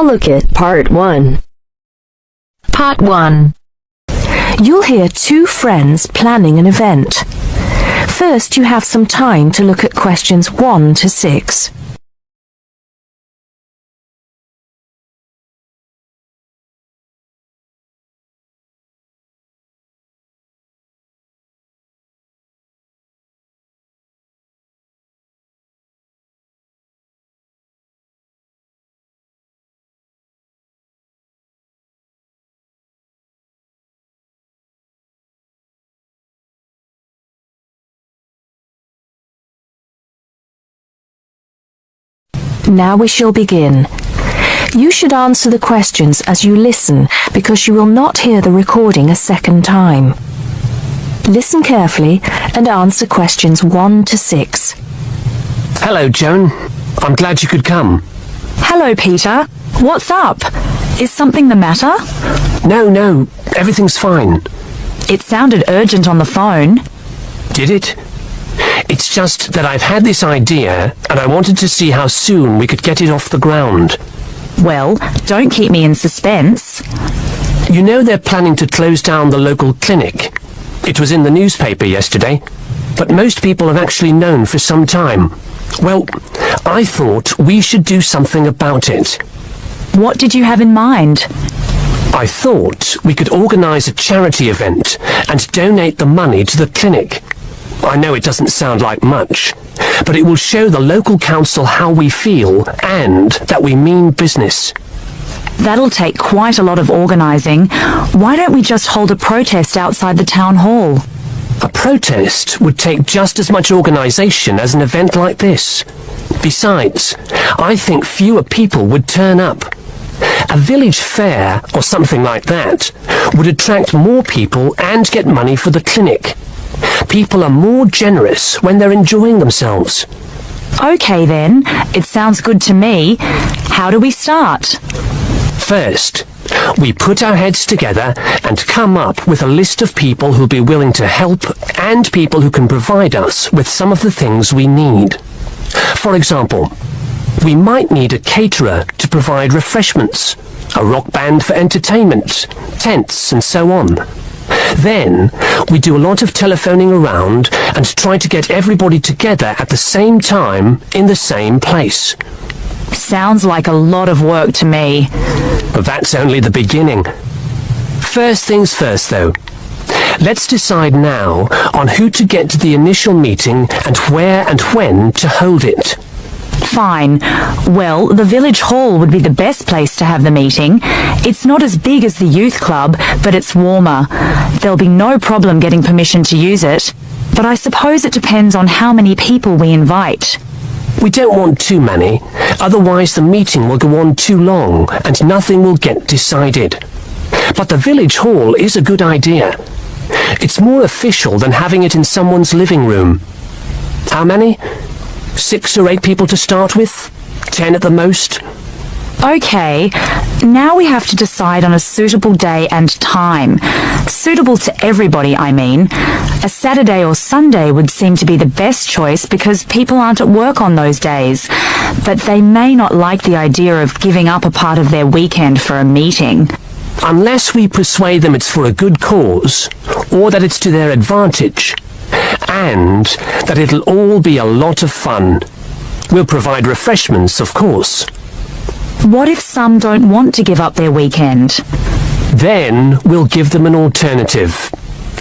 Now look at Part 1. Part 1. You'll hear two friends planning an event. First, you have some time to look at questions 1 to 6. Now we shall begin. You should answer the questions as you listen because you will not hear the recording a second time. Listen carefully and answer questions 1 to 6. Hello, Joan. I'm glad you could come. Hello, Peter. What's up? Is something the matter? No, everything's fine. It sounded urgent on the phone. Did it? It's just that I've had this idea, and I wanted to see how soon we could get it off the ground. Well, don't keep me in suspense. You know they're planning to close down the local clinic. It was in the newspaper yesterday, but most people have actually known for some time. Well, I thought we should do something about it. What did you have in mind? I thought we could organise a charity event and donate the money to the clinic. I know it doesn't sound like much, but it will show the local council how we feel and that we mean business. That'll take quite a lot of organising. Why don't we just hold a protest outside the town hall? A protest would take just as much organisation as an event like this. Besides, I think fewer people would turn up. A village fair or something like that would attract more people and get money for the clinic. People are more generous when they're enjoying themselves. Okay then, it sounds good to me. How do we start? First, we put our heads together and come up with a list of people who'll be willing to help and people who can provide us with some of the things we need. For example, we might need a caterer to provide refreshments, a rock band for entertainment, tents and so on. Then, we do a lot of telephoning around and try to get everybody together at the same time in the same place. Sounds like a lot of work to me. But that's only the beginning. First things first, though. Let's decide now on who to get to the initial meeting and where and when to hold it. Fine. Well, the village hall would be the best place to have the meeting. It's not as big as the youth club, but it's warmer. There'll be no problem getting permission to use it. But I suppose it depends on how many people we invite. We don't want too many, otherwise the meeting will go on too long and nothing will get decided. But the village hall is a good idea. It's more official than having it in someone's living room. How many? 6 or 8 people to start with? 10 at the most? Okay, now we have to decide on a suitable day and time. Suitable to everybody, I mean. A Saturday or Sunday would seem to be the best choice because people aren't at work on those days. But they may not like the idea of giving up a part of their weekend for a meeting. Unless we persuade them it's for a good cause, or that it's to their advantage, and that it'll all be a lot of fun. We'll provide refreshments, of course. What if some don't want to give up their weekend? Then we'll give them an alternative.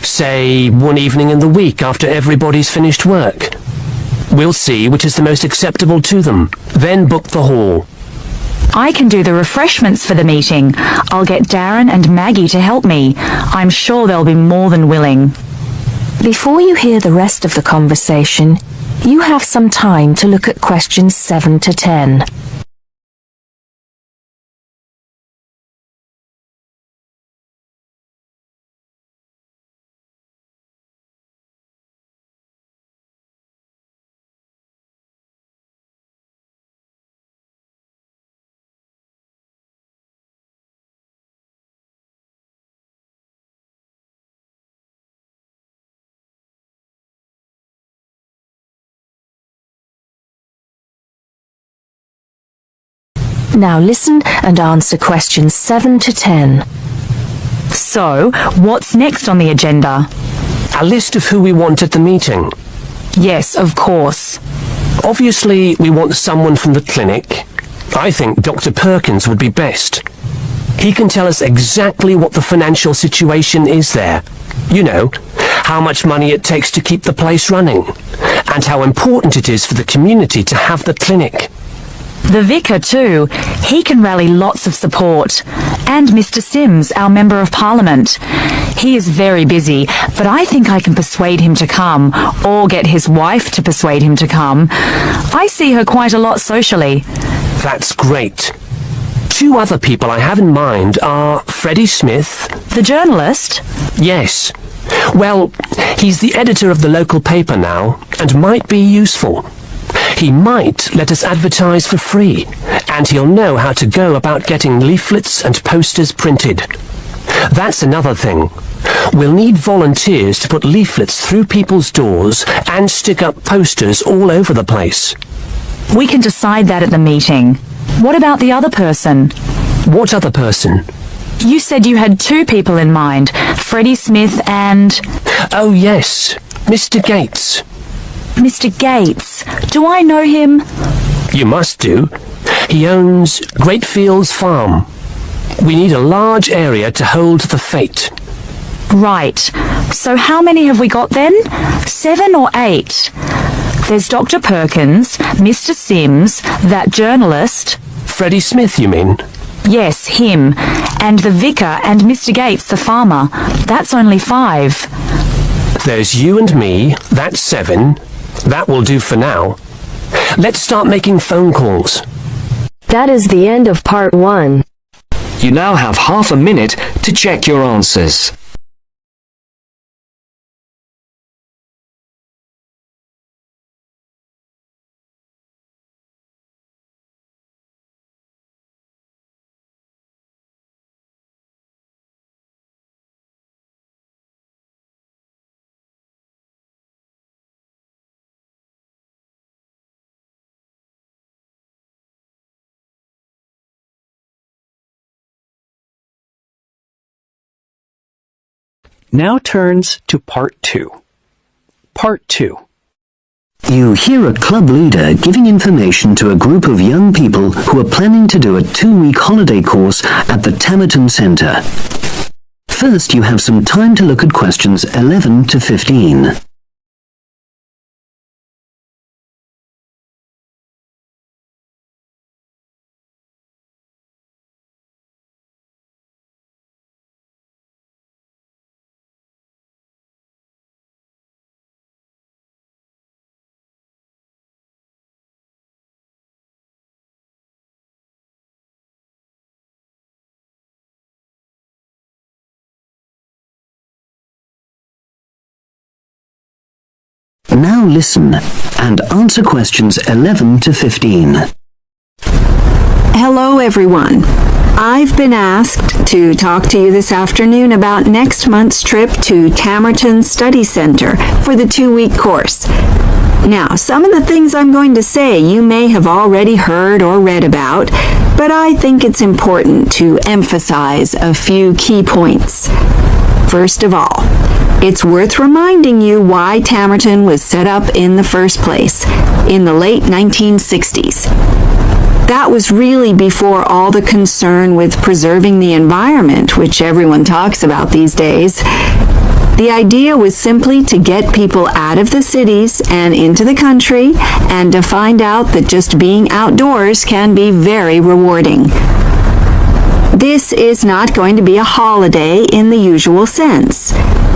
Say, one evening in the week after everybody's finished work. We'll see which is the most acceptable to them, then book the hall. I can do the refreshments for the meeting. I'll get Darren and Maggie to help me. I'm sure they'll be more than willing. Before you hear the rest of the conversation, you have some time to look at questions 7 to 10. Now listen and answer questions 7 to 10. So, what's next on the agenda? A list of who we want at the meeting. Yes, of course. Obviously, we want someone from the clinic. I think Dr. Perkins would be best. He can tell us exactly what the financial situation is there. You know, how much money it takes to keep the place running, and how important it is for the community to have the clinic. The vicar too. He can rally lots of support. And Mr. Sims, our Member of Parliament. He is very busy, but I think I can persuade him to come, or get his wife to persuade him to come. I see her quite a lot socially. That's great. 2 other people I have in mind are Freddie Smith. The journalist? Yes. Well, he's the editor of the local paper now, and might be useful. He might let us advertise for free, and he'll know how to go about getting leaflets and posters printed. That's another thing. We'll need volunteers to put leaflets through people's doors and stick up posters all over the place. We can decide that at the meeting. What about the other person? What other person? You said you had 2 people in mind, Freddie Smith and... Oh yes, Mr. Gates. Mr. Gates. Do I know him? You must do. He owns Greatfields Farm. We need a large area to hold the fete. Right. So how many have we got then? 7 or 8? There's Dr. Perkins, Mr. Sims, that journalist. Freddie Smith, you mean? Yes, him. And the vicar and Mr. Gates, the farmer. That's only 5. There's you and me, that's 7. That will do for now. Let's start making phone calls. That is the end of part 1. You now have half a minute to check your answers. Now turns to Part 2. Part 2. You hear a club leader giving information to a group of young people who are planning to do a 2-week holiday course at the Tamerton Centre. First, you have some time to look at questions 11 to 15. Now listen and answer questions 11 to 15. Hello, everyone. I've been asked to talk to you this afternoon about next month's trip to Tamerton Study Center for the 2-week course. Now, some of the things I'm going to say you may have already heard or read about, but I think it's important to emphasize a few key points. First of all, it's worth reminding you why Tamerton was set up in the first place, in the late 1960s. That was really before all the concern with preserving the environment, which everyone talks about these days. The idea was simply to get people out of the cities and into the country, and to find out that just being outdoors can be very rewarding. This is not going to be a holiday in the usual sense.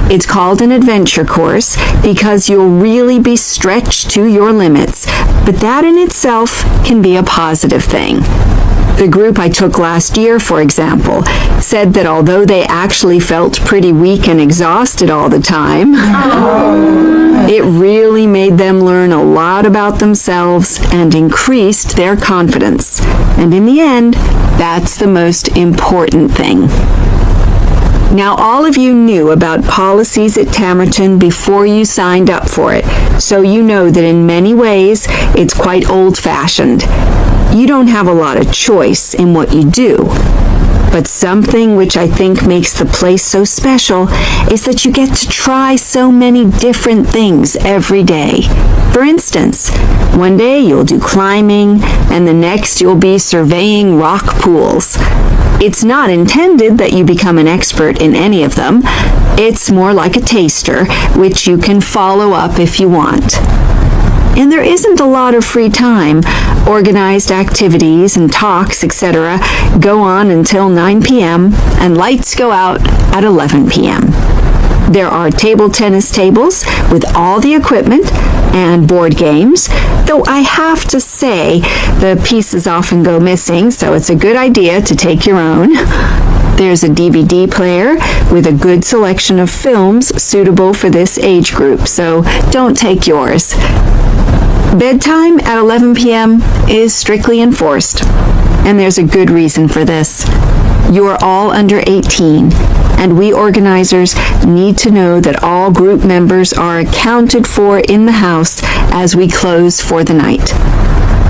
It's called an adventure course because you'll really be stretched to your limits, but that in itself can be a positive thing. The group I took last year, for example, said that although they actually felt pretty weak and exhausted all the time, it really made them learn a lot about themselves and increased their confidence. And in the end, that's the most important thing. Now, all of you knew about policies at Tamerton before you signed up for it, so you know that in many ways it's quite old-fashioned. you don't have a lot of choice in what you do. But something which I think makes the place so special is that you get to try so many different things every day. For instance, one day you'll do climbing, and the next you'll be surveying rock pools. It's not intended that you become an expert in any of them. It's more like a taster, which you can follow up if you want. And there isn't a lot of free time. Organized activities and talks, etc., go on until 9 p.m., and lights go out at 11 p.m. There are table tennis tables with all the equipment and board games, though I have to say the pieces often go missing, so it's a good idea to take your own. There's a DVD player with a good selection of films suitable for this age group, so don't take yours. Bedtime at 11 p.m. is strictly enforced, and there's a good reason for this. You are all under 18, and we organizers need to know that all group members are accounted for in the house as we close for the night.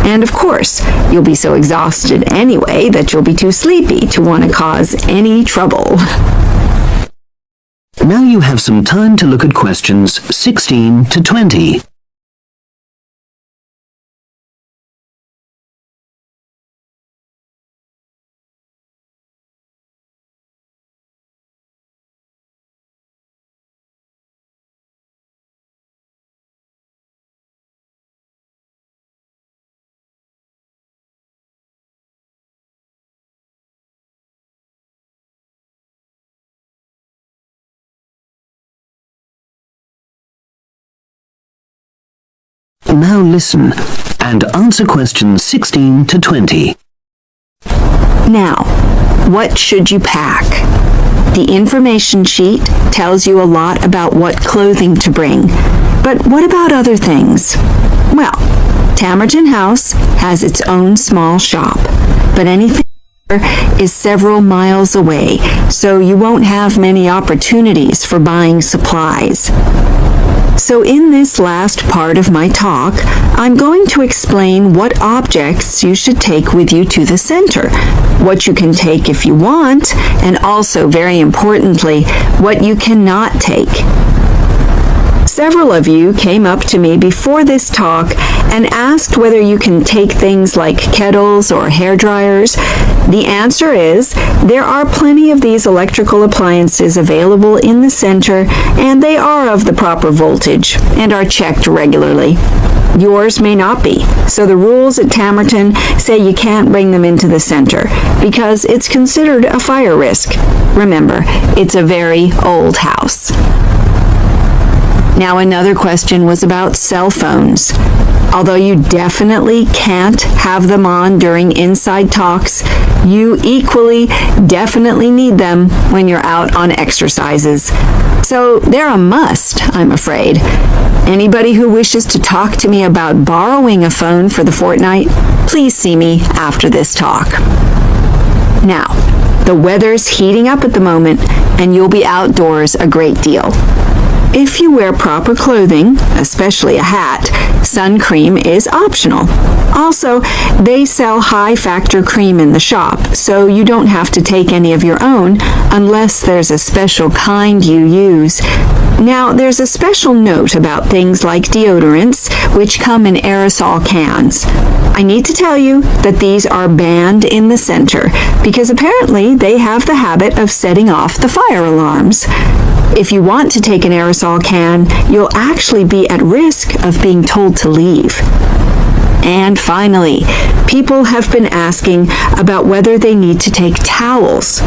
And of course, you'll be so exhausted anyway that you'll be too sleepy to want to cause any trouble. Now you have some time to look at questions 16 to 20. Now listen and answer questions 16 to 20. Now, what should you pack? The information sheet tells you a lot about what clothing to bring. But what about other things? Well, Tamerton House has its own small shop, but anything is several miles away, so you won't have many opportunities for buying supplies. So in this last part of my talk, I'm going to explain what objects you should take with you to the center, what you can take if you want, and also, very importantly, what you cannot take. Several of you came up to me before this talk and asked whether you can take things like kettles or hair dryers. The answer is there are plenty of these electrical appliances available in the center, and they are of the proper voltage and are checked regularly. Yours may not be, so the rules at Tamerton say you can't bring them into the center because it's considered a fire risk. Remember, it's a very old house. Now, another question was about cell phones. Although you definitely can't have them on during inside talks, you equally definitely need them when you're out on exercises. So they're a must, I'm afraid. Anybody who wishes to talk to me about borrowing a phone for the fortnight, please see me after this talk. Now, the weather's heating up at the moment, and you'll be outdoors a great deal. If you wear proper clothing, especially a hat, sun cream is optional. Also, they sell high-factor cream in the shop, so you don't have to take any of your own unless there's a special kind you use. Now, there's a special note about things like deodorants, which come in aerosol cans. I need to tell you that these are banned in the center, because apparently they have the habit of setting off the fire alarms. If you want to take an aerosol can, you'll actually be at risk of being told to leave. And finally, people have been asking about whether they need to take towels.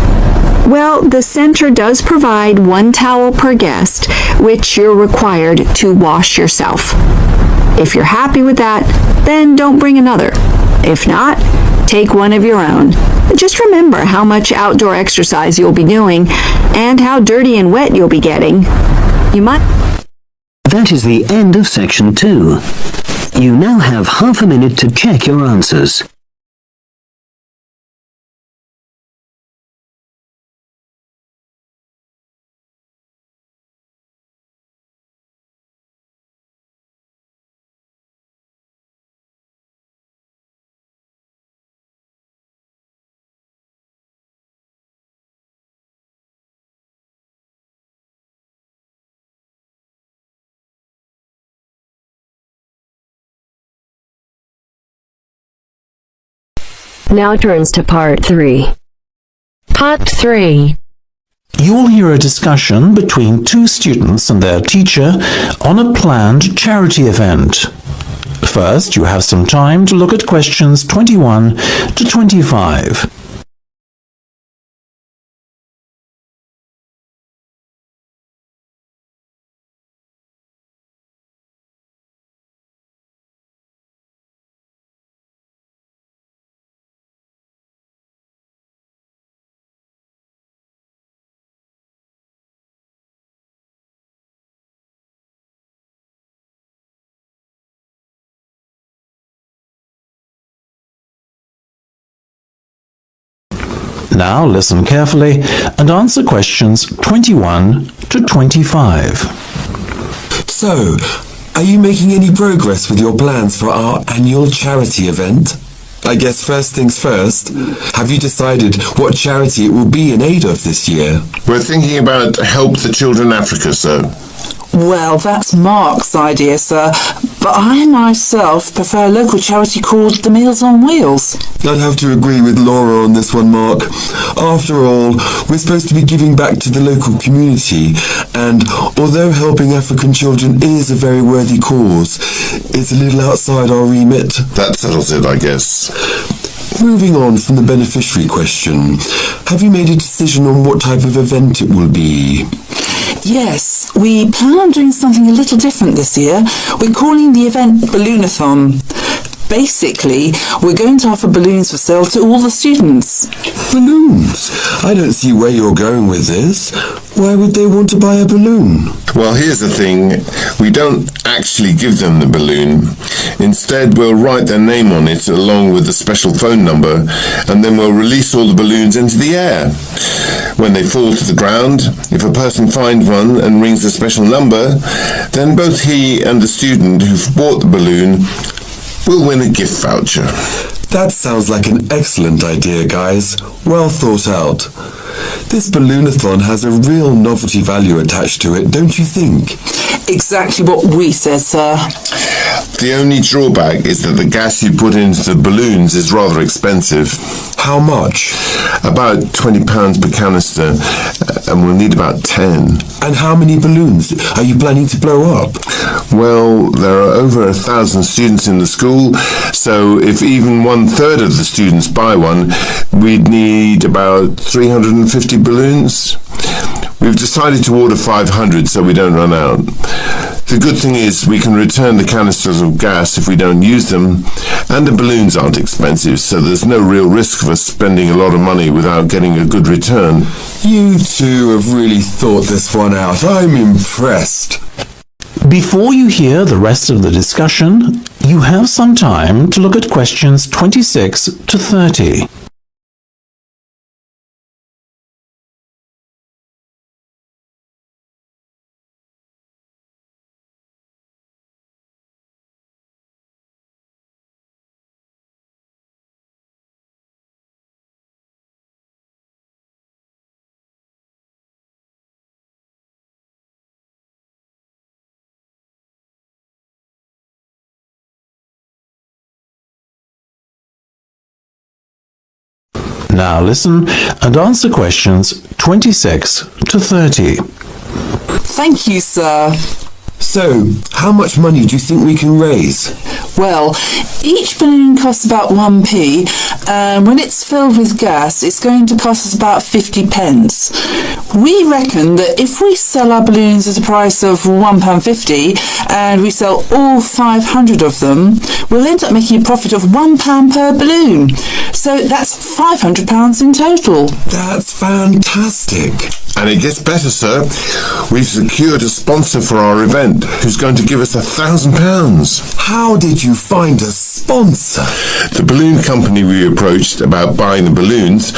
Well, the center does provide 1 towel per guest, which you're required to wash yourself. If you're happy with that, then don't bring another. If not, take one of your own. Just remember how much outdoor exercise you'll be doing and how dirty and wet you'll be getting. That is the end of section 2. You now have half a minute to check your answers. Now turns to part 3. Part 3. You will hear a discussion between two students and their teacher on a planned charity event. First, you have some time to look at questions 21 to 25. Now listen carefully and answer questions 21 to 25. So, are you making any progress with your plans for our annual charity event? I guess first things first, have you decided what charity it will be in aid of this year? We're thinking about Help the Children Africa, sir. Well, that's Mark's idea, sir, but I myself prefer a local charity called the Meals on Wheels. I'd have to agree with Laura on this one, Mark. After all, we're supposed to be giving back to the local community, and although helping African children is a very worthy cause, it's a little outside our remit. That settles it, I guess. Moving on from the beneficiary question, have you made a decision on what type of event it will be? Yes, we plan on doing something a little different this year. We're calling the event Balloonathon. Basically, we're going to offer balloons for sale to all the students. Balloons? I don't see where you're going with this. Why would they want to buy a balloon? Well, here's the thing. We don't actually give them the balloon. Instead, we'll write their name on it along with the special phone number, and then we'll release all the balloons into the air. When they fall to the ground, if a person finds one and rings the special number, then both he and the student who've bought the balloon will win a gift voucher. That sounds like an excellent idea, guys. Well thought out. This Balloonathon has a real novelty value attached to it, don't you think? Exactly what we said, sir. The only drawback is that the gas you put into the balloons is rather expensive. How much? About £20 per canister, and we'll need about 10. And how many balloons are you planning to blow up? Well, there are over 1,000 students in the school, so if even 1/3 of the students buy one, we'd need about 350 balloons. We've decided to order 500 so we don't run out. The good thing is we can return the canisters of gas if we don't use them, and the balloons aren't expensive, so there's no real risk of us spending a lot of money without getting a good return. You two have really thought this one out. I'm impressed. Before you hear the rest of the discussion, you have some time to look at questions 26 to 30. Now listen and answer questions 26 to 30. Thank you, sir. So, how much money do you think we can raise? Well, each balloon costs about 1p, and when it's filled with gas, it's going to cost us about 50 pence. We reckon that if we sell our balloons at a price of £1.50 and we sell all 500 of them, we'll end up making a profit of £1 per balloon. So that's £500 in total. That's fantastic. And it gets better, sir. We've secured a sponsor for our event who's going to give us £1,000. How did you find a sponsor? The balloon company we approached about buying the balloons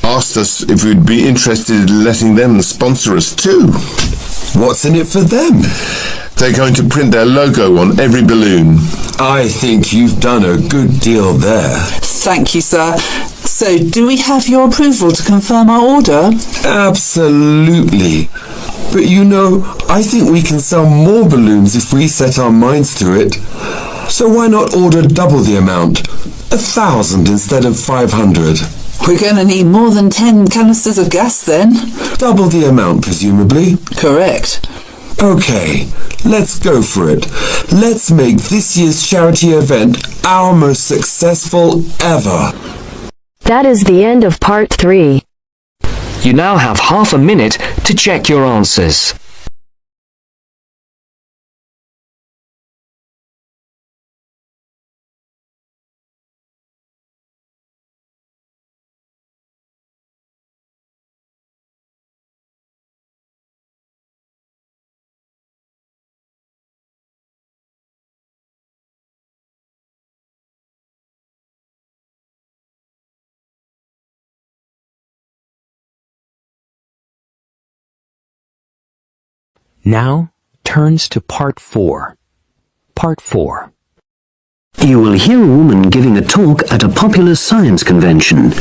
asked us if we'd be interested in letting them sponsor us too. What's in it for them? They're going to print their logo on every balloon. I think you've done a good deal there. Thank you, sir. So, do we have your approval to confirm our order? Absolutely. But you know, I think we can sell more balloons if we set our minds to it. So why not order double the amount? 1,000 instead of 500. We're going to need more than 10 canisters of gas then. Double the amount, presumably. Correct. Okay, let's go for it. Let's make this year's charity event our most successful ever. That is the end of part 3. You now have half a minute to check your answers. Now turns to part 4. Part 4. You will hear a woman giving a talk at a popular science convention.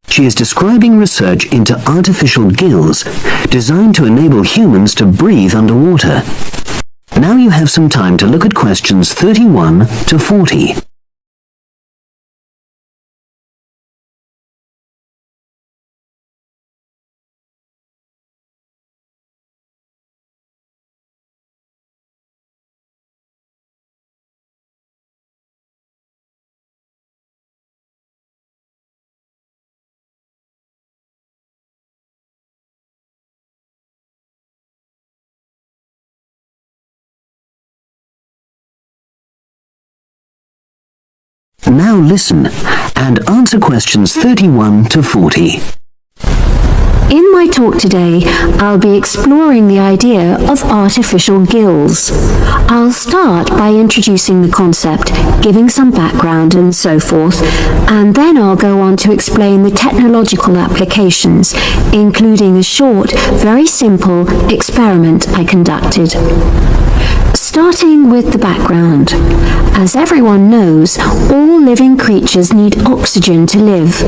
She is describing research into artificial gills designed to enable humans to breathe underwater. Now you have some time to look at questions 31 to 40. Now listen and answer questions 31 to 40. In my talk today, I'll be exploring the idea of artificial gills. I'll start by introducing the concept, giving some background and so forth, and then I'll go on to explain the technological applications, including a short, very simple experiment I conducted. Starting with the background. As everyone knows, all living creatures need oxygen to live.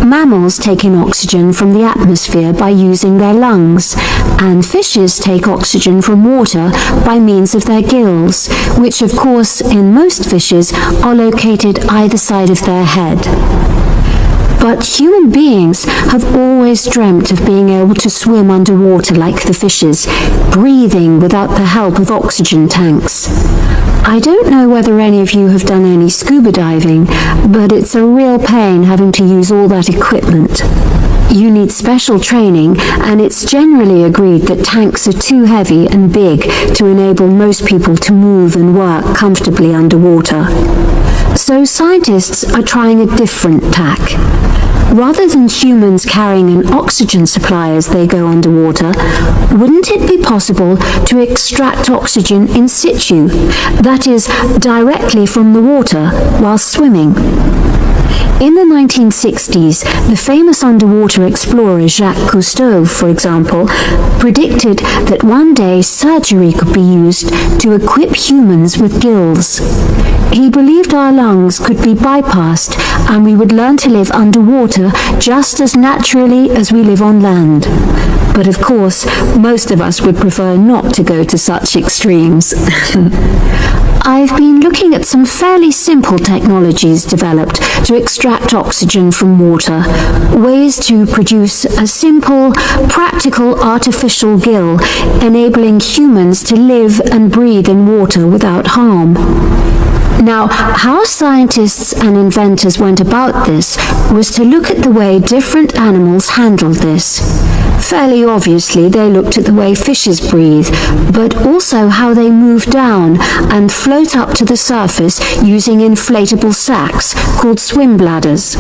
Mammals take in oxygen from the atmosphere by using their lungs, and fishes take oxygen from water by means of their gills, which of course in most fishes are located either side of their head. But human beings have always dreamt of being able to swim underwater like the fishes, breathing without the help of oxygen tanks. I don't know whether any of you have done any scuba diving, but it's a real pain having to use all that equipment. You need special training, and it's generally agreed that tanks are too heavy and big to enable most people to move and work comfortably underwater. So scientists are trying a different tack. Rather than humans carrying an oxygen supply as they go underwater, wouldn't it be possible to extract oxygen in situ, that is, directly from the water while swimming? In the 1960s, the famous underwater explorer Jacques Cousteau, for example, predicted that one day surgery could be used to equip humans with gills. He believed our lungs could be bypassed and we would learn to live underwater just as naturally as we live on land. But of course, most of us would prefer not to go to such extremes. I've been looking at some fairly simple technologies developed to extract oxygen from water, ways to produce a simple, practical artificial gill, enabling humans to live and breathe in water without harm. Now, how scientists and inventors went about this was to look at the way different animals handled this. Fairly obviously, they looked at the way fishes breathe, but also how they move down and float up to the surface using inflatable sacs called swim bladders.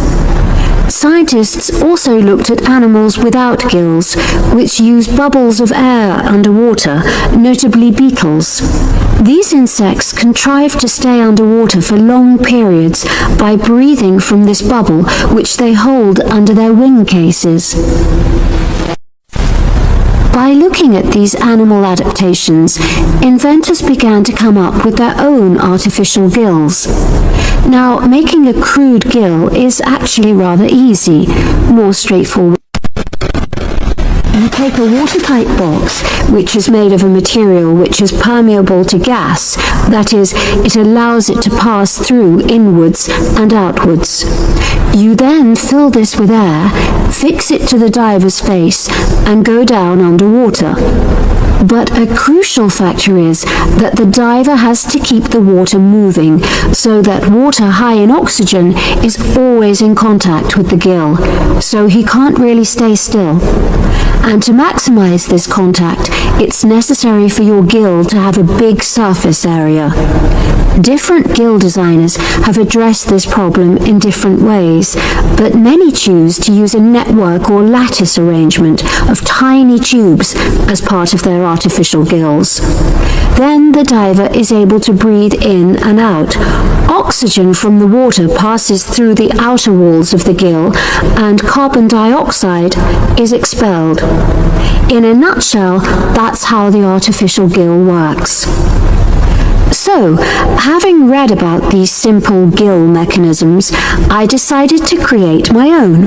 Scientists also looked at animals without gills, which use bubbles of air underwater, notably beetles. These insects contrive to stay underwater for long periods by breathing from this bubble, which they hold under their wing cases. By looking at these animal adaptations, inventors began to come up with their own artificial gills. Now, making a crude gill is actually rather easy, more straightforward. You take a watertight box, which is made of a material which is permeable to gas, that is, it allows it to pass through inwards and outwards. You then fill this with air, fix it to the diver's face, and go down underwater. But a crucial factor is that the diver has to keep the water moving, so that water high in oxygen is always in contact with the gill, so he can't really stay still. And to maximize this contact, it's necessary for your gill to have a big surface area. Different gill designers have addressed this problem in different ways, but many choose to use a network or lattice arrangement of tiny tubes as part of their artificial gills. Then the diver is able to breathe in and out. Oxygen from the water passes through the outer walls of the gill, and carbon dioxide is expelled. In a nutshell, that's how the artificial gill works. So, having read about these simple gill mechanisms, I decided to create my own.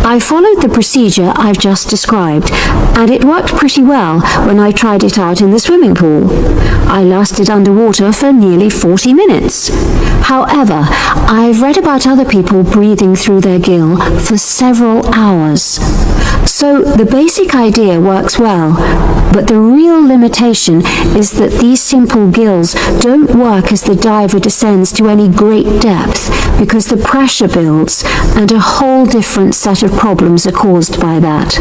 I followed the procedure I've just described, and it worked pretty well when I tried it out in the swimming pool. I lasted underwater for nearly 40 minutes. However, I've read about other people breathing through their gill for several hours. So the basic idea works well, but the real limitation is that these simple gills don't work as the diver descends to any great depth because the pressure builds and a whole different set of problems are caused by that.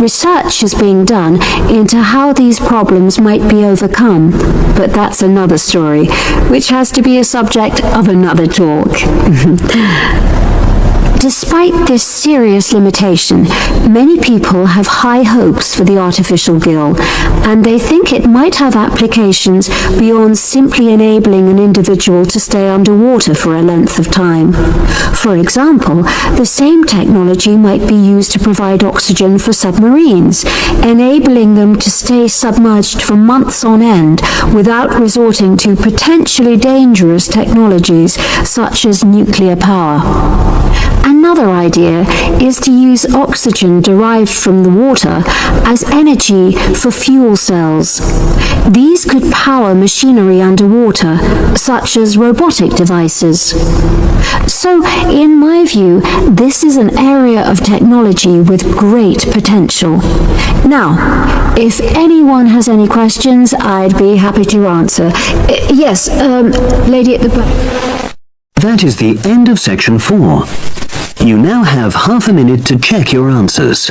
Research is being done into how these problems might be overcome, but that's another story, which has to be a subject of another talk. Despite this serious limitation, many people have high hopes for the artificial gill, and they think it might have applications beyond simply enabling an individual to stay underwater for a length of time. For example, the same technology might be used to provide oxygen for submarines, enabling them to stay submerged for months on end without resorting to potentially dangerous technologies such as nuclear power. Another idea is to use oxygen derived from the water as energy for fuel cells. These could power machinery underwater, such as robotic devices. So, in my view, this is an area of technology with great potential. Now, if anyone has any questions, I'd be happy to answer. Yes, lady at the back. That is the end of section 4. You now have half a minute to check your answers.